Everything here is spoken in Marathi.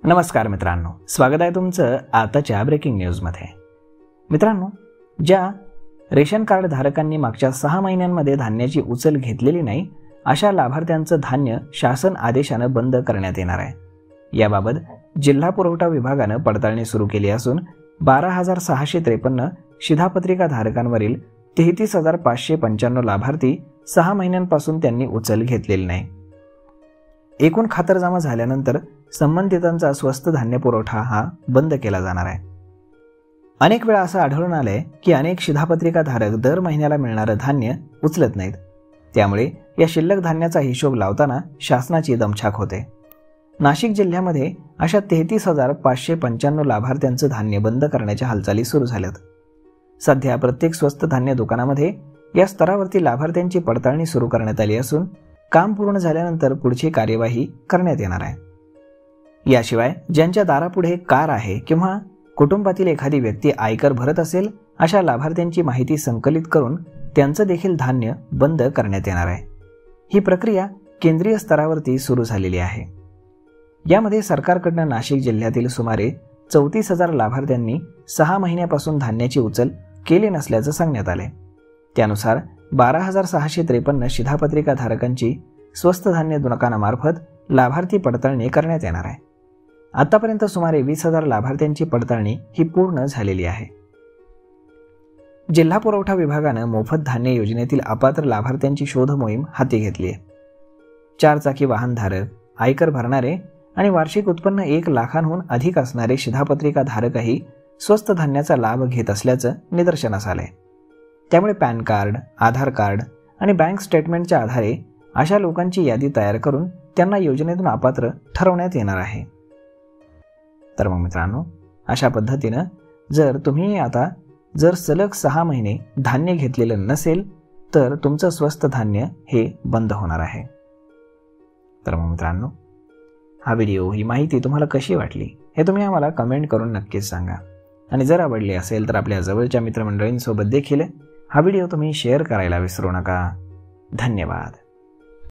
नमस्कार मित्रांनो, स्वागत आहे तुमचं आताच्या ब्रेकिंग न्यूजमध्ये। मित्रांनो, ज्या रेशन कार्ड धारकांनी मागच्या 6 महिन्यांमध्ये धान्याची उचल घेतलेली नाही अशा लाभार्थ्यांचं धान्य शासन आदेशानं बंद करण्यात येणार आहे। याबाबत जिल्हा पुरवठा विभागानं पडताळणी सुरू केली असून 12,653 शिधापत्रिका धारकांवरील 33,595 लाभार्थी 6 महिन्यांपासून त्यांनी उचल घेतलेली नाही। एकूण खातरजमा झाल्यानंतर संबंधितांचा स्वस्त धान्य पुरवठा हा बंद केला जाणार आहे। अनेक वेळा असं आढळून आलंय की अनेक शिधापत्रिका धारक दर महिन्याला मिळणारं धान्य उचलत नाहीत। त्यामुळे या शिल्लक धान्याचा हिशोब लावताना शासनाची दमछाक होते। नाशिक जिल्ह्यामध्ये अशा 33,595 लाभार्थ्यांचं धान्य बंद करण्याच्या हालचाली सुरू झाल्यात। सध्या प्रत्येक स्वस्त धान्य दुकानामध्ये या स्तरावरती लाभार्थ्यांची पडताळणी सुरू करण्यात आली असून काम पूर्ण झाल्यानंतर पुढची कार्यवाही करण्यात येणार आहे। याशिवाय ज्यांच्या दारापुढे कार आहे किंवा कुटुंबातील एखादी व्यक्ती आयकर भरत असेल अशा लाभार्थ्यांची माहिती संकलित करून त्यांचं देखील धान्य बंद करण्यात येणार आहे। ही प्रक्रिया केंद्रीय स्तरावरती सुरू झालेली आहे। यामध्ये सरकारकडून नाशिक जिल्ह्यातील सुमारे 34,000 लाभार्थ्यांनी 6 महिन्यापासून धान्याची उचल केली नसल्याचं सांगण्यात आले। त्यानुसार 12,653 शिधापत्रिका धारकांची स्वस्त धान्य दुकानामार्फत लाभार्थी पडताळणी करण्यात येणार आहे। आतापर्यंत सुमारे 20,000 लाभार्थ्यांची पडताळणी ही पूर्ण झालेली आहे। जिल्हा पुरवठा विभागानं मोफत धान्य योजनेतील अपात्र लाभार्थ्यांची शोध मोहीम हाती घेतली आहे। 4 चाकी वाहनधारक, आयकर भरणारे आणि वार्षिक उत्पन्न 1 लाखांहून अधिक असणारे शिधापत्रिका धारकही स्वस्त धान्याचा लाभ घेत असल्याचं निदर्शनास आलंय। त्यामुळे पॅन कार्ड, आधार कार्ड आणि बँक स्टेटमेंटच्या आधारे अशा लोकांची यादी तयार करून त्यांना योजनेतून अपात्र ठरवण्यात येणार आहे। तर मग मित्रांनो, अशा पद्धतीनं जर तुम्ही आता सलग 6 महिने धान्य घेतलेलं नसेल तर तुमचं स्वस्त धान्य हे बंद होणार आहे। तर मग मित्रांनो, हा व्हिडिओ, ही माहिती तुम्हाला कशी वाटली हे तुम्ही आम्हाला कमेंट करून नक्कीच सांगा। आणि जर आवडली असेल तर आपल्या जवळच्या मित्रमंडळींसोबत देखील हा व्हिडिओ तुम्ही शेअर करायला विसरू नका। धन्यवाद।